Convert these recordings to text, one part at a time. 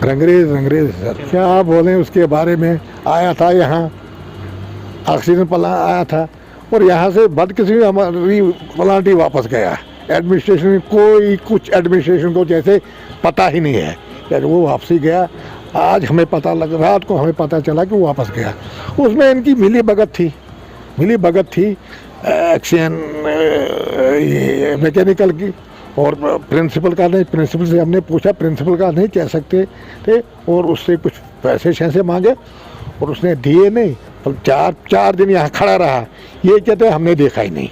Rangrez sir, क्या बोलें उसके बारे में। आया था यहाँ, ऑक्सीजन प्लांट आया था, और यहाँ से बदकिस्मती हमारी प्लांट ही वापस गया। एडमिनिस्ट्रेशन में कोई कुछ एडमिनिस्ट्रेशन को जैसे पता ही नहीं है कि वो वापसी गया। आज हमें पता लग, रात को हमें पता चला कि वो वापस गया। उसमें इनकी मिली भगत थी एक्शन मैकेनिकल की, और प्रिंसिपल का नहीं। प्रिंसिपल से हमने पूछा, प्रिंसिपल का नहीं कह सकते थे, और उससे कुछ पैसे शैसे मांगे और उसने दिए नहीं। और चार दिन यहाँ खड़ा रहा। ये कहते हमने देखा ही नहीं,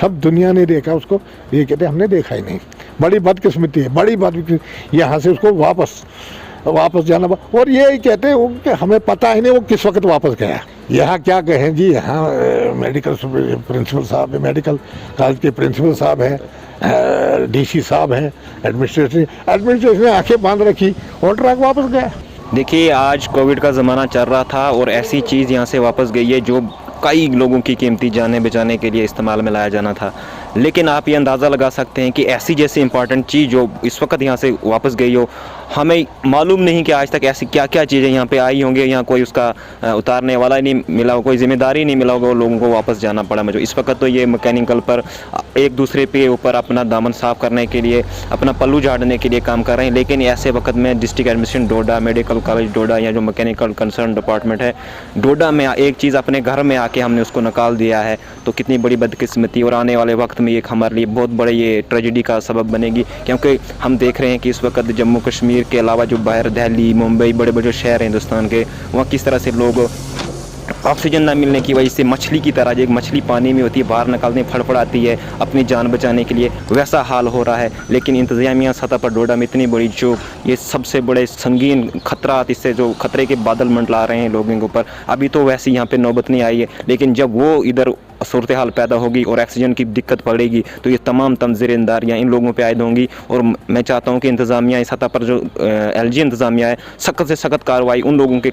सब दुनिया ने देखा उसको, ये कहते हमने देखा ही नहीं। बड़ी बदकिस्मती है, बड़ी बदकिस्मती। यहाँ से उसको वापस जाना, और ये कहते हैं कि हमें पता ही नहीं वो किस वक्त वापस गया। यहाँ क्या कहें जी, यहाँ मेडिकल प्रिंसिपल साहब है, मेडिकल कॉलेज के प्रिंसिपल साहब हैं, डीसी साहब हैं, एडमिनिस्ट्रेशन ने आंखें बांध रखी और ट्रक वापस गया। देखिए, आज कोविड का ज़माना चल रहा था और ऐसी चीज़ यहाँ से वापस गई है जो कई लोगों की कीमती जानें बचाने के लिए इस्तेमाल में लाया जाना था। लेकिन आप ये अंदाज़ा लगा सकते हैं कि ऐसी जैसी इंपॉर्टेंट चीज़ जो इस वक्त यहाँ से वापस गई हो, हमें मालूम नहीं कि आज तक ऐसी क्या क्या चीज़ें यहाँ पे आई होंगी। यहाँ कोई उसका उतारने वाला ही नहीं मिला हो, कोई जिम्मेदारी नहीं मिला होगा, लोगों को वापस जाना पड़ा। मुझे इस वक्त तो ये मैकेनिकल पर एक दूसरे पे ऊपर अपना दामन साफ़ करने के लिए, अपना पल्लू झाड़ने के लिए काम कर रहे हैं। लेकिन ऐसे वक्त में डिस्ट्रिक्ट एडमिनिस्ट्रेशन डोडा, मेडिकल कॉलेज डोडा, या जो मैकेनिकल कंसर्न डिपार्टमेंट है डोडा में, एक चीज़ अपने घर में आके हमने उसको निकाल दिया है, तो कितनी बड़ी बदकिस्मती। और आने वाले वक्त में ये हमारे लिए बहुत बड़े ये ट्रेजेडी का सबब बनेगी, क्योंकि हम देख रहे हैं कि इस वक्त जम्मू कश्मीर के अलावा जो बाहर दिल्ली, मुंबई, बड़े बड़े शहर हैं हिंदुस्तान के, वहाँ किस तरह से लोग ऑक्सीजन ना मिलने की वजह से मछली की तरह, जो एक मछली पानी में होती है बाहर निकालने फड़फड़ाती है अपनी जान बचाने के लिए, वैसा हाल हो रहा है। लेकिन इंतज़ामिया सतह पर डोडा में इतनी बड़ी चूक, ये सबसे बड़े संगीन खतरा, इससे जो खतरे के बादल मंडला रहे हैं लोगों के ऊपर, अभी तो वैसे यहाँ पे नौबत नहीं आई है। लेकिन जब वो इधर सूरत हाल पैदा होगी और ऑक्सीजन की दिक्कत पड़ेगी तो ये तमाम ज़िम्मेदारियाँ इन लोगों पे आयद होंगी। और मैं चाहता हूँ कि इंतज़ामिया इस सतह पर जो LG इंतज़ामिया है, सख्त से सख्त कार्रवाई उन लोगों के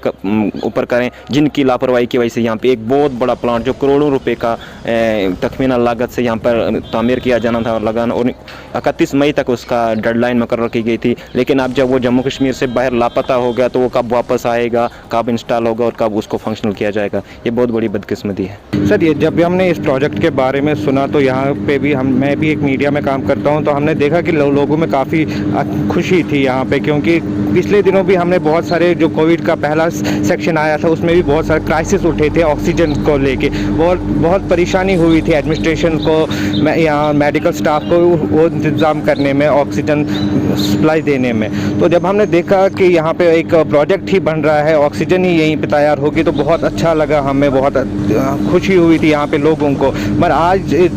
ऊपर करें जिनकी लापरवाही की वजह से यहाँ पे एक बहुत बड़ा प्लांट जो करोड़ों रुपए का तखमीना लागत से यहाँ पर तामीर किया जाना था लगाना, और 31 मई तक उसका डेडलाइन मुकर्रर की गई थी। लेकिन अब जब वो जम्मू कश्मीर से बाहर लापता हो गया तो वो कब वापस आएगा, कब इंस्टॉल होगा और कब उसको फंक्शनल किया जाएगा, ये बहुत बड़ी बदकिस्मती है। सर, ये जब हमने इस प्रोजेक्ट के बारे में सुना तो यहाँ पे भी मैं भी एक मीडिया में काम करता हूँ, तो हमने देखा कि लोगों में काफ़ी खुशी थी यहाँ पे, क्योंकि पिछले दिनों भी हमने बहुत सारे, जो कोविड का पहला सेक्शन आया था उसमें भी बहुत सारे क्राइसिस उठे थे ऑक्सीजन को लेके, और बहुत परेशानी हुई थी एडमिनिस्ट्रेशन को, यहाँ मेडिकल स्टाफ को वो इंतज़ाम करने में, ऑक्सीजन सप्लाई देने में। तो जब हमने देखा कि यहाँ पे एक प्रोजेक्ट ही बन रहा है, ऑक्सीजन ही यहीं पे तैयार होगी, तो बहुत अच्छा लगा, हमें बहुत खुशी हुई थी यहाँ पे लोगों को। पर आज एक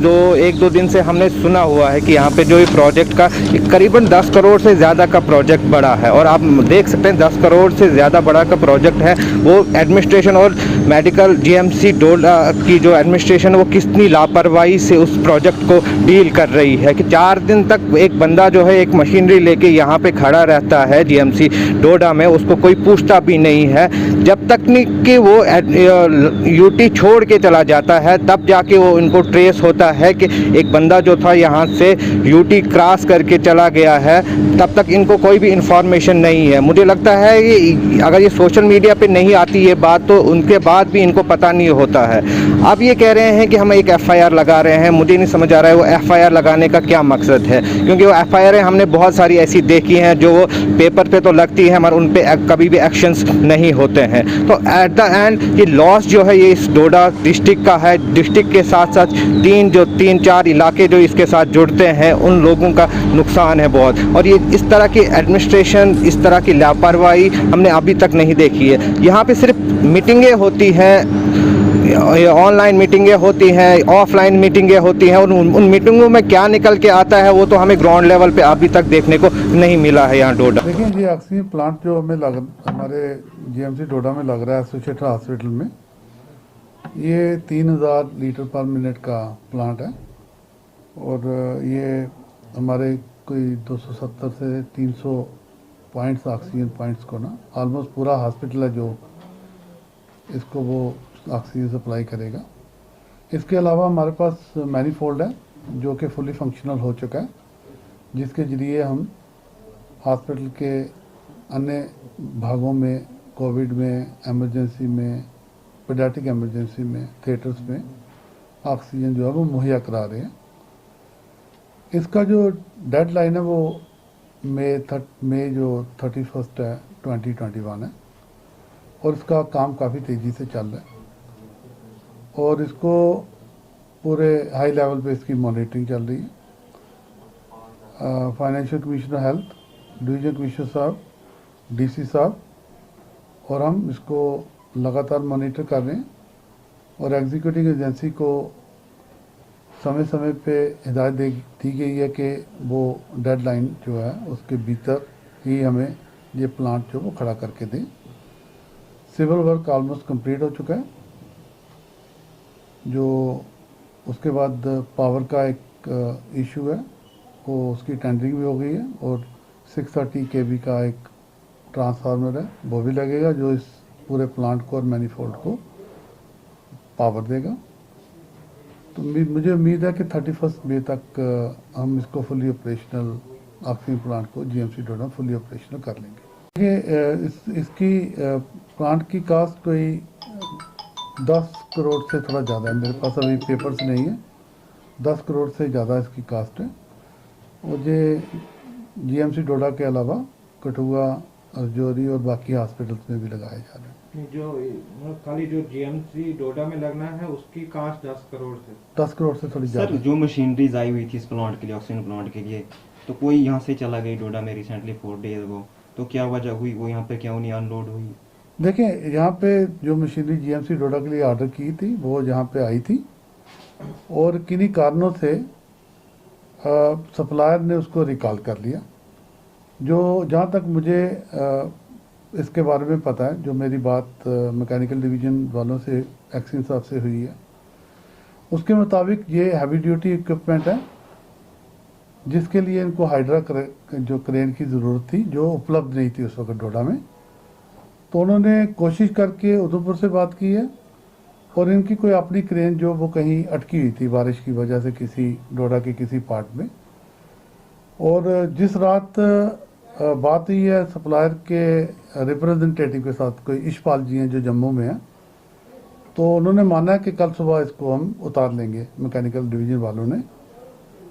दो दिन से हमने सुना हुआ है कि यहाँ पे जो ये प्रोजेक्ट का करीबन 10 करोड़ से ज़्यादा का प्रोजेक्ट बड़ा है, और आप देख सकते हैं 10 करोड़ से ज़्यादा बड़ा का प्रोजेक्ट है। वो एडमिनिस्ट्रेशन और मेडिकल GMC डोडा की जो एडमिनिस्ट्रेशन है वो कितनी लापरवाही से उस प्रोजेक्ट को डील कर रही है कि 4 दिन तक एक बंदा जो है एक मशीनरी लेके यहाँ पे खड़ा रहता है GMC डोडा में, उसको कोई पूछता भी नहीं है। जब तक कि वो UT छोड़ के चला जाता है तब जाके वो इनको ट्रेस होता है कि एक बंदा जो था यहाँ से UT क्रॉस करके चला गया है, तब तक इनको कोई भी इंफॉर्मेशन नहीं है। मुझे लगता है कि अगर ये सोशल मीडिया पे नहीं आती ये बात तो उनके बाद भी इनको पता नहीं होता है। अब ये कह रहे हैं कि हम एक FIR लगा रहे हैं, मुझे नहीं समझ आ रहा है वो FIR लगाने का क्या मकसद है, क्योंकि वो FIR हमने बहुत सारी ऐसी देखी हैं जो वो पेपर पे तो लगती है मगर उन पे कभी भी एक्शंस नहीं होते हैं। तो एट द एंड ये लॉस जो है ये इस डोडा डिस्ट्रिक्ट का है। डिस्ट्रिक्ट के साथ साथ 3-4 इलाके जो इसके साथ जुड़ते हैं उन लोगों का नुकसान है बहुत। और ये इस तरह की एडमिनिस्ट्रेशन, इस तरह की लापरवाही हमने अभी तक नहीं देखी है। यहाँ पे सिर्फ मीटिंगें होती हैं, ऑनलाइन मीटिंगें होती हैं, ऑफलाइन मीटिंगें होती हैं, और उन मीटिंगों में क्या निकल के आता है वो तो हमें ग्राउंड लेवल पे अभी तक देखने को नहीं मिला है यहाँ डोडा। देखिए जी, ऑक्सीजन प्लांट जो हमारे GMC डोडा में लग रहा है एसोसिएटेड हॉस्पिटल में, ये 3000 लीटर पर मिनट का प्लांट है, और ये हमारे कोई 270 से 300 पॉइंट्स, ऑक्सीजन पॉइंट्स को ना ऑलमोस्ट पूरा हॉस्पिटल है जो इसको वो ऑक्सीजन सप्लाई करेगा। इसके अलावा हमारे पास मैनीफोल्ड है जो कि फुली फंक्शनल हो चुका है, जिसके ज़रिए हम हॉस्पिटल के अन्य भागों में कोविड में, एमरजेंसी में, पेडियाट्रिक एमरजेंसी में, थिएटर्स में ऑक्सीजन जो है वो मुहैया करा रहे हैं। इसका जो डेडलाइन है वो मई जो 31 है 2021 है और इसका काम काफ़ी तेज़ी से चल रहा है और इसको पूरे हाई लेवल पे इसकी मॉनिटरिंग चल रही है। Financial commissioner health, division commissioner साहब, डीसी साहब और हम इसको लगातार मॉनिटर कर रहे हैं और एग्जीक्यूटिव एजेंसी को समय समय पे हिदायत दी गई है कि वो डेडलाइन जो है उसके भीतर ही हमें ये प्लांट जो वो खड़ा करके दें। सिविल वर्क ऑलमोस्ट कंप्लीट हो चुका है। जो उसके बाद पावर का एक इशू है वो उसकी टेंडरिंग भी हो गई है और 630 kV का एक ट्रांसफार्मर है वो भी लगेगा जो इस पूरे प्लांट को और मैनिफोल्ड को पावर देगा। तो मुझे उम्मीद है कि 31 मई तक हम इसको फुली ऑपरेशनल ऑक्सीजन प्लांट को जीएमसी डोडा फुली ऑपरेशनल कर लेंगे। ये इसकी प्लांट की कास्ट कोई 10 करोड़ से थोड़ा ज़्यादा है, मेरे पास अभी पेपर्स नहीं है। 10 करोड़ से ज़्यादा इसकी कास्ट है और ये जीएमसी डोडा के अलावा कठुआ, रजौरी और बाकी हॉस्पिटल्स में भी लगाए जा रहे हैं। जो खाली जो जीएमसी डोडा में लगना है उसकी कास्ट 10 करोड़ से 10 करोड़ से थोड़ी सर ज़्यादा। जो मशीनरीज आई हुई थी इस प्लांट के लिए, ऑक्सीजन प्लांट के लिए, तो कोई यहाँ से चला गई डोडा में रिसेंटली 4 डेज अगो, तो क्या वजह हुई, वो यहाँ पे क्यों नहीं अनलोड हुई? देखें, यहाँ पे जो मशीनरी जीएमसी डोडा के लिए ऑर्डर की थी वो यहाँ पे आई थी और किन्हीं कारणों से सप्लायर ने उसको रिकॉल कर लिया। जो जहाँ तक मुझे इसके बारे में पता है, जो मेरी बात मैकेनिकल डिवीज़न वालों से एक्सिन साहब से हुई है, उसके मुताबिक ये हैवी ड्यूटी इक्विपमेंट है जिसके लिए इनको हाइड्रा जो क्रेन की ज़रूरत थी जो उपलब्ध नहीं थी उस वक्त डोडा में। तो उन्होंने कोशिश करके उधमपुर से बात की है और इनकी कोई अपनी क्रेन जो वो कहीं अटकी हुई थी बारिश की वजह से किसी डोडा के किसी पार्ट में। और जिस रात बात हुई है सप्लायर के रिप्रेजेंटेटिव के साथ, कोई इशपाल जी हैं जो जम्मू में हैं, तो उन्होंने माना कि कल सुबह इसको हम उतार लेंगे मैकेनिकल डिवीज़न वालों ने।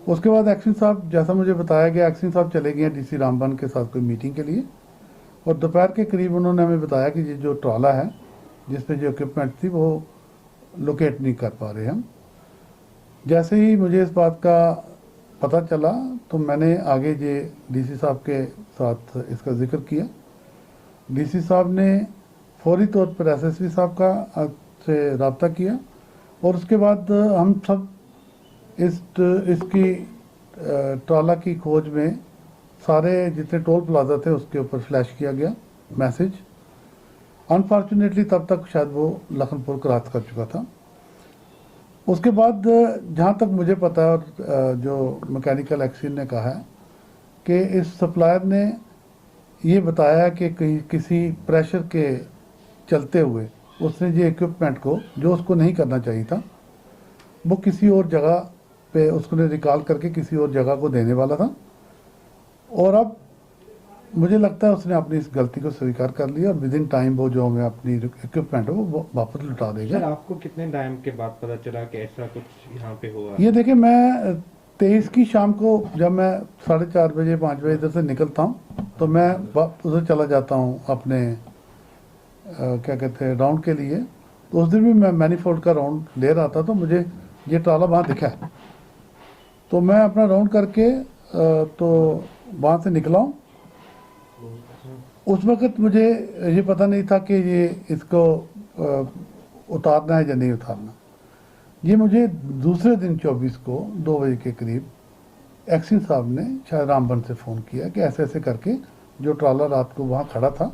उसके बाद एक्शन साहब, जैसा मुझे बताया गया, एक्शन साहब चले गए डीसी रामबन के साथ कोई मीटिंग के लिए और दोपहर के करीब उन्होंने हमें बताया कि ये जो ट्राला है जिसमें जो इक्विपमेंट थी वो लोकेट नहीं कर पा रहे हम। जैसे ही मुझे इस बात का पता चला तो मैंने आगे ये डीसी साहब के साथ इसका जिक्र किया। डीसी साहब ने फौरी तौर पर एसएसपी साहब का से रब्ता किया और उसके बाद हम सब इसकी ट्राला की खोज में सारे जितने टोल प्लाजा थे उसके ऊपर फ्लैश किया गया मैसेज। अनफॉर्चुनेटली तब तक शायद वो लखनपुर क्रॉस कर चुका था। उसके बाद जहाँ तक मुझे पता है और जो मैकेनिकल एक्शन ने कहा है कि इस सप्लायर ने ये बताया कि किसी प्रेशर के चलते हुए उसने ये इक्विपमेंट को, जो उसको नहीं करना चाहिए था, वो किसी और जगह पे उसने रिकॉल करके किसी और जगह को देने वाला था और अब मुझे लगता है उसने अपनी इस गलती को स्वीकार कर लिया और विद इन टाइम वो जो हमें अपनी इक्विपमेंट है वो वापस लौटा देगा। सर आपको कितने टाइम के बाद पता चला कि ऐसा कुछ यहाँ पे हुआ? ये देखिए, मैं 23 की शाम को जब मैं 4:30 बजे 5 बजे इधर से निकलता हूँ तो मैं उधर चला जाता हूँ अपने क्या कहते हैं राउंड के लिए। तो उस दिन भी मैं मैनीफोल्ड का राउंड ले रहा था तो मुझे ये ट्राला वहाँ दिखा। तो मैं अपना राउंड करके तो वहाँ से निकला हूँ। उस वक़्त मुझे ये पता नहीं था कि ये इसको उतारना है या नहीं उतारना। ये मुझे दूसरे दिन 24 को 2 बजे के करीब एक्सिन साहब ने शायद रामबन से फ़ोन किया कि ऐसे ऐसे करके जो ट्राला रात को वहाँ खड़ा था,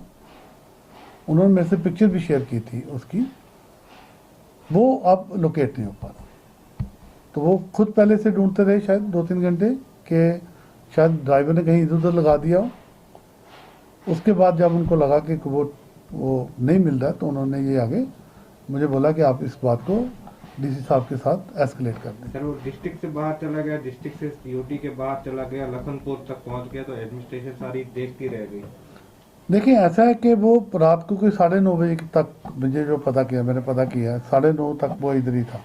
उन्होंने मेरे से पिक्चर भी शेयर की थी उसकी, वो अब लोकेट नहीं हो पा रहा। तो वो खुद पहले से ढूंढते रहे शायद 2-3 घंटे कि शायद ड्राइवर ने कहीं इधर उधर लगा दिया हो। उसके बाद जब उनको लगा कि वो नहीं मिल रहा है तो उन्होंने ये आगे मुझे बोला कि आप इस बात को डीसी साहब के साथ एस्केलेट कर दें। सर वो डिस्ट्रिक्ट से बाहर चला गया, डिस्ट्रिक्ट से सीओटी के बाहर चला गया, लखनपुर तक पहुंच गया, तो एडमिनिस्ट्रेशन सारी देखती रह गई। देखिए ऐसा है कि वो रात को कोई 9:30 बजे तक, मुझे जो पता किया, मैंने पता किया 9:30 तक वो इधर ही था।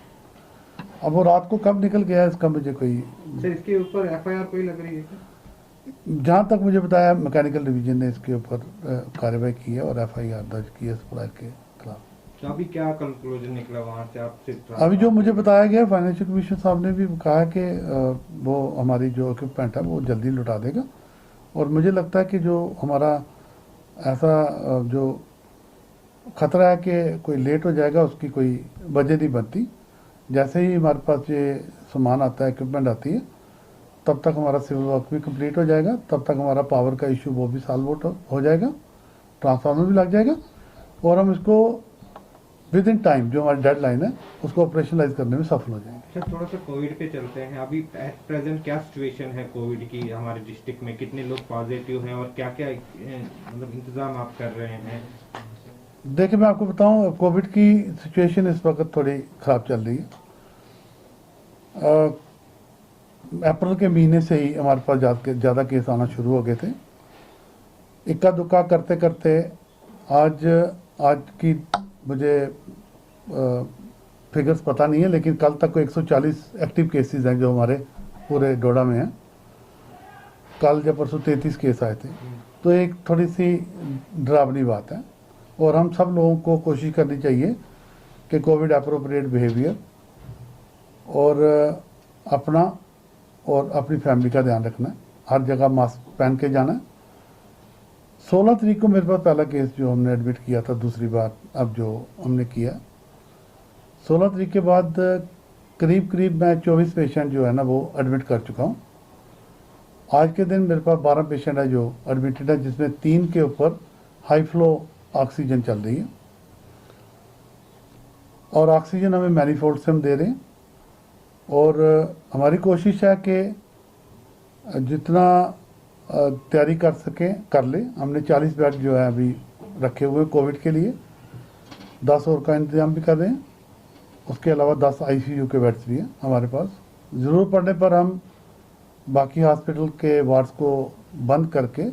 अब वो रात को कब निकल गया इसका मुझे कोई, सर इसके ऊपर एफआईआर कोई लग रही है क्या? जहाँ तक मुझे बताया मैकेनिकल डिवीजन ने इसके ऊपर कार्रवाई की है और एफआईआर दर्ज की है सप्लायर के खिलाफ। तो अभी क्या कंक्लूजन निकला वहाँ से आपसे? अभी जो मुझे बताया गया, फाइनेंशियल कमीशन साहब ने भी कहा कि वो हमारी जो इक्विपमेंट है वो जल्दी लौटा देगा। और मुझे लगता है कि जो हमारा ऐसा जो खतरा है कि कोई लेट हो जाएगा, उसकी कोई वजह नहीं बनती। जैसे ही हमारे पास ये सामान आता है, इक्विपमेंट आती है, तब तक हमारा सिविल वर्क भी कंप्लीट हो जाएगा, तब तक हमारा पावर का इशू वो भी सॉल्व आउट हो जाएगा, ट्रांसफार्मर भी लग जाएगा और हम इसको विद इन टाइम, जो हमारी डेडलाइन है, उसको ऑपरेशनलाइज करने में सफल हो जाएंगे। अच्छा, थोड़ा सा कोविड पे चलते हैं। अभी एट प्रेजेंट क्या सिचुएशन है कोविड की हमारे डिस्ट्रिक्ट में? कितने लोग पॉजिटिव हैं और क्या क्या मतलब इंतजाम आप कर रहे हैं? देखिए मैं आपको बताऊं, कोविड की सिचुएशन इस वक्त थोड़ी ख़राब चल रही है। अप्रैल के महीने से ही हमारे पास ज़्यादा केस आना शुरू हो गए थे। इक्का दुक्का करते करते आज की मुझे फिगर्स पता नहीं है, लेकिन कल तक को 140 एक्टिव केसेस हैं जो हमारे पूरे डोडा में हैं। कल या परसों 33 केस आए थे, तो एक थोड़ी सी डरावनी बात है। और हम सब लोगों को कोशिश करनी चाहिए कि कोविड अप्रोप्रिएट बिहेवियर और अपना और अपनी फैमिली का ध्यान रखना है। हर जगह मास्क पहन के जाना है। 16 तारीख को मेरे पास पहला केस जो हमने एडमिट किया था, दूसरी बार अब जो हमने किया, 16 तारीख के बाद करीब मैं 24 पेशेंट जो है ना वो एडमिट कर चुका हूँ। आज के दिन मेरे पास 12 पेशेंट है जो एडमिटेड है, जिसमें 3 के ऊपर हाई फ्लो ऑक्सीजन चल रही है और ऑक्सीजन हमें मैनीफोल्ड से हम दे रहे हैं। और हमारी कोशिश है कि जितना तैयारी कर सकें कर ले। हमने 40 बेड जो है अभी रखे हुए कोविड के लिए, 10 और का इंतज़ाम भी कर रहे हैं। उसके अलावा 10 आईसीयू के बेड्स भी हैं हमारे पास। ज़रूरत पड़ने पर हम बाकी हॉस्पिटल के वार्ड्स को बंद करके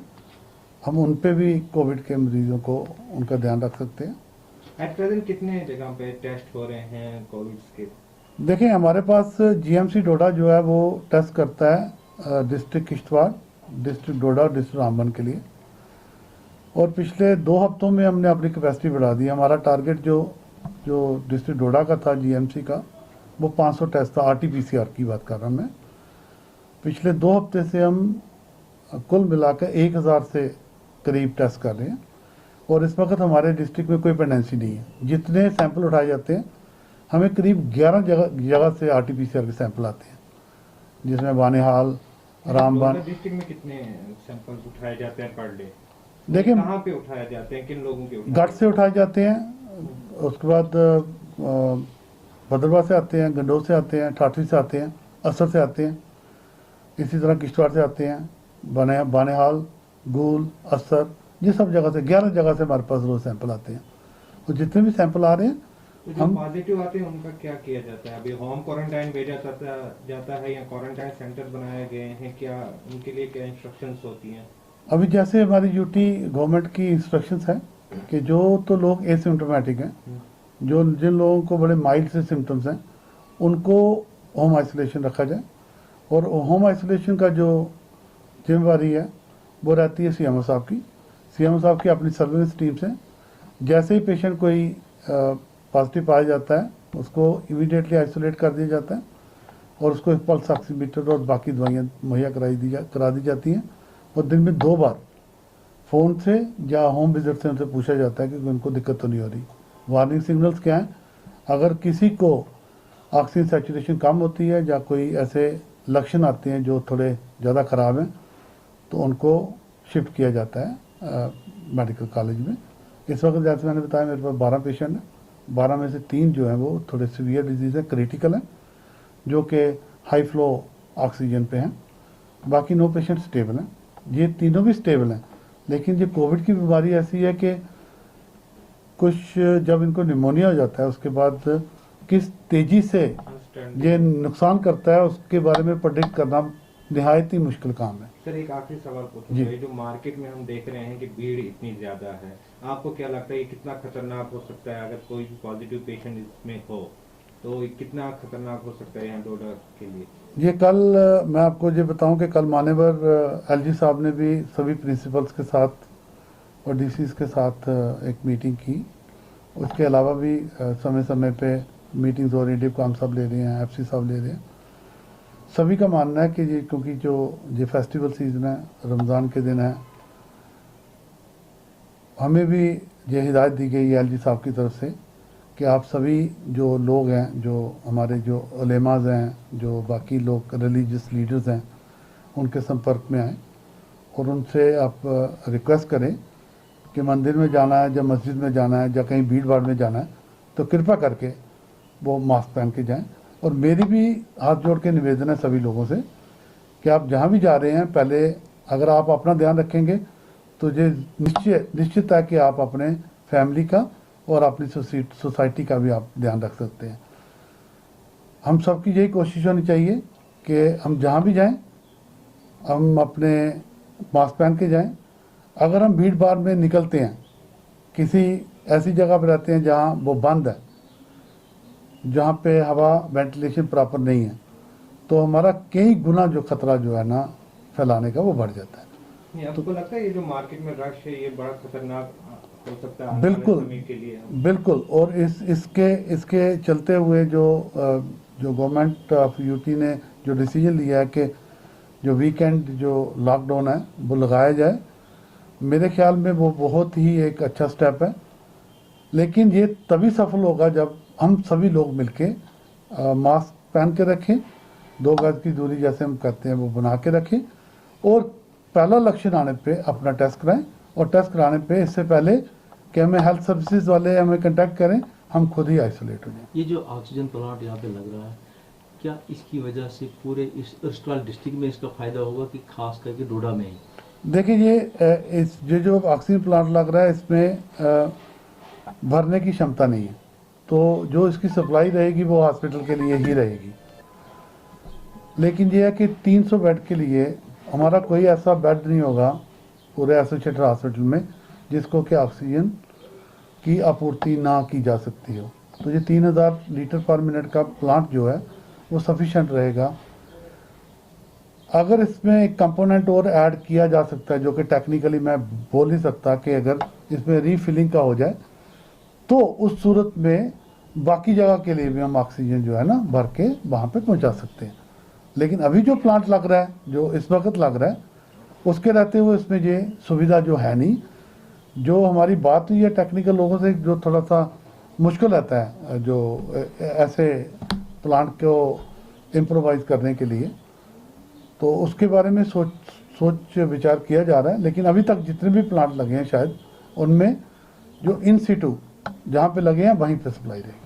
हम उन पे भी कोविड के मरीजों को उनका ध्यान रख सकते हैं। एट प्रेजेंट कितने जगह पे टेस्ट हो रहे हैं कोविड के? देखिए हमारे पास जीएमसी डोडा जो है वो टेस्ट करता है डिस्ट्रिक्ट किश्तवाड़, डिस्ट्रिक्ट डोडा और डिस्ट्रिक्ट रामबन के लिए। और पिछले 2 हफ्तों में हमने अपनी कैपेसिटी बढ़ा दी। हमारा टारगेट जो डिस्ट्रिक्ट डोडा का था जीएमसी का, वो 500 टेस्ट था। आरटीपीसीआर की बात कर रहा हूँ मैं। पिछले 2 हफ्ते से हम कुल मिलाकर 1000 से करीब टेस्ट कर रहे हैं। और इस वक्त हमारे डिस्ट्रिक्ट में कोई पेंडेंसी नहीं है। जितने सैंपल उठाए जाते हैं, हमें करीब 11 जगह से आरटीपीसीआर के सैंपल आते हैं, जिसमें बानेहाल, रामबन। डिस्ट्रिक्ट में कितने सैंपल उठाए जाते हैं पर डे? देखिए कहाँ पे उठाए जाते हैं, किन लोगों के? गढ़ से उठाए जाते हैं, उसके बाद भद्रवाह से आते हैं, गंडोह से आते हैं, ठाठरी से आते हैं, असर से आते हैं, इसी तरह किश्तवाड़ से आते हैं, बानेहाल, गूल, असर, ये सब जगह से 11 जगह से हमारे पास रोज सैंपल आते हैं। तो जितने भी सैंपल आ रहे हैं, तो जो पॉजिटिव आते हैं उनका क्या किया जाता है? अभी होम क्वारंटाइन भेजा जाता है या क्वारंटाइन सेंटर बनाए गए हैं? क्या उनके लिए क्या इंस्ट्रक्शंस होती हैं? अभी जैसे हमारी यूटी गवर्नमेंट की इंस्ट्रक्शंस है कि जो तो लोग एसिम्टोमेटिक हैं, जिन लोगों को बड़े माइल्ड से सिम्टम्स हैं, उनको होम आइसोलेशन रखा जाए। और होम आइसोलेशन का जो जिम्मेवारी है वो रहती है सीएमओ साहब की। सीएमओ साहब की अपनी सर्विलेंस टीम्स हैं। जैसे ही पेशेंट कोई पॉजिटिव पाया जाता है, उसको इमीडिएटली आइसोलेट कर दिया जाता है और उसको एक पल्स ऑक्सीमीटर और बाकी दवाइयाँ मुहैया करा दी जाती हैं। और दिन में 2 बार फ़ोन से या होम विजिट से उनसे पूछा जाता है कि उनको दिक्कत तो नहीं हो रही। वार्निंग सिग्नल्स क्या हैं? अगर किसी को ऑक्सीजन सैचुरेशन कम होती है या कोई ऐसे लक्षण आते हैं जो थोड़े ज़्यादा ख़राब हैं, तो उनको शिफ्ट किया जाता है मेडिकल कॉलेज में। इस वक्त जैसे मैंने बताया मेरे पास 12 पेशेंट हैं। 12 में से 3 जो हैं वो थोड़े सीवियर डिजीज़ है, क्रिटिकल हैं, जो कि हाई फ्लो ऑक्सीजन पे हैं। बाकी 9 पेशेंट स्टेबल हैं। ये तीनों भी स्टेबल हैं। लेकिन ये कोविड की बीमारी ऐसी है कि कुछ जब इनको निमोनिया हो जाता है, उसके बाद किस तेज़ी से ये नुकसान करता है, उसके बारे में प्रेडिक्ट करना नहायत ही मुश्किल काम है। सर एक आखिरी सवाल जी। पूछूंगा, ये जो मार्केट में हम देख रहे हैं कि भीड़ इतनी ज्यादा है, आपको क्या लगता है ये कितना खतरनाक हो सकता है? अगर कोई पॉजिटिव पेशेंट इसमें हो तो ये कितना खतरनाक हो सकता है यहाँ डोडा के लिए? ये कल मैं आपको ये बताऊं कि कल मान्यवर एलजी साहब ने भी सभी प्रिंसिपल्स के साथ और डीसीज के साथ एक मीटिंग की। उसके अलावा भी समय समय पे मीटिंग्स हो रही, डिप्टी साहब ले रहे हैं, एफसी साहब ले रहे हैं। सभी का मानना है कि ये क्योंकि जो ये फेस्टिवल सीजन है, रमज़ान के दिन है, हमें भी ये हिदायत दी गई है एलजी साहब की तरफ से कि आप सभी जो लोग हैं, जो हमारे जो उलेमाज़ हैं, जो बाकी लोग रिलीजियस लीडर्स हैं, उनके संपर्क में आएँ और उनसे आप रिक्वेस्ट करें कि मंदिर में जाना है, या मस्जिद में जाना है, या कहीं भीड़ भाड़ में जाना है तो कृपा करके वो मास्क पहन के जाएं। और मेरी भी हाथ जोड़ के निवेदन है सभी लोगों से कि आप जहाँ भी जा रहे हैं, पहले अगर आप अपना ध्यान रखेंगे तो ये निश्चित है कि आप अपने फैमिली का और अपनी सोसाइटी का भी आप ध्यान रख सकते हैं। हम सबकी यही कोशिश होनी चाहिए कि हम जहाँ भी जाएं हम अपने मास्क पहन के जाएं। अगर हम भीड़ भाड़ में निकलते हैं, किसी ऐसी जगह पर रहते हैं जहाँ वो बंद है, जहाँ पे हवा वेंटिलेशन प्रॉपर नहीं है, तो हमारा कई गुना जो खतरा जो है ना फैलाने का वो बढ़ जाता है। नहीं, आपको लगता है ये जो मार्केट में रश है ये बड़ा खतरनाक हो सकता है आने वाले बिल्कुल समय के लिए? बिल्कुल। और इसके चलते हुए जो गवर्नमेंट ऑफ यूटी ने जो डिसीजन लिया है कि जो वीकेंड जो लॉकडाउन है वो लगाया जाए, मेरे ख्याल में वो बहुत ही एक अच्छा स्टेप है। लेकिन ये तभी सफल होगा जब हम सभी लोग मिलके मास्क पहन के रखें, 2 गज की दूरी जैसे हम करते हैं वो बना के रखें, और पहला लक्षण आने पे अपना टेस्ट कराएं। और टेस्ट कराने पे इससे पहले कि हमें हेल्थ सर्विसेज वाले हमें कांटेक्ट करें, हम खुद ही आइसोलेट हो जाएं। ये जो ऑक्सीजन प्लांट यहाँ पे लग रहा है, क्या इसकी वजह से पूरे इस अर्सलाल डिस्ट्रिक्ट में इसका फायदा होगा कि खास करके डोडा में ही? देखिए ये जो ऑक्सीजन प्लांट लग रहा है इसमें भरने की क्षमता नहीं है, तो जो इसकी सप्लाई रहेगी वो हॉस्पिटल के लिए ही रहेगी। लेकिन ये है कि 300 बेड के लिए हमारा कोई ऐसा बेड नहीं होगा पूरे एसोसिएटेड हॉस्पिटल में जिसको कि ऑक्सीजन की आपूर्ति ना की जा सकती हो। तो ये 3000 लीटर पर मिनट का प्लांट जो है वो सफिशेंट रहेगा। अगर इसमें एक कंपोनेंट और ऐड किया जा सकता है, जो कि टेक्निकली मैं बोल नहीं सकता, कि अगर इसमें रीफिलिंग का हो जाए तो उस सूरत में बाकी जगह के लिए भी हम ऑक्सीजन जो है ना भर के वहाँ पे पहुँचा सकते हैं। लेकिन अभी जो प्लांट लग रहा है, जो इस वक्त लग रहा है, उसके रहते हुए इसमें ये सुविधा जो है नहीं। जो हमारी बात हुई है टेक्निकल लोगों से, जो थोड़ा सा मुश्किल रहता है जो ऐसे प्लांट को इम्प्रोवाइज करने के लिए, तो उसके बारे में सोच विचार किया जा रहा है। लेकिन अभी तक जितने भी प्लांट लगे हैं शायद उनमें जो इन सिटू जहाँ पे लगे हैं वहीं पे सप्लाई रहेगी।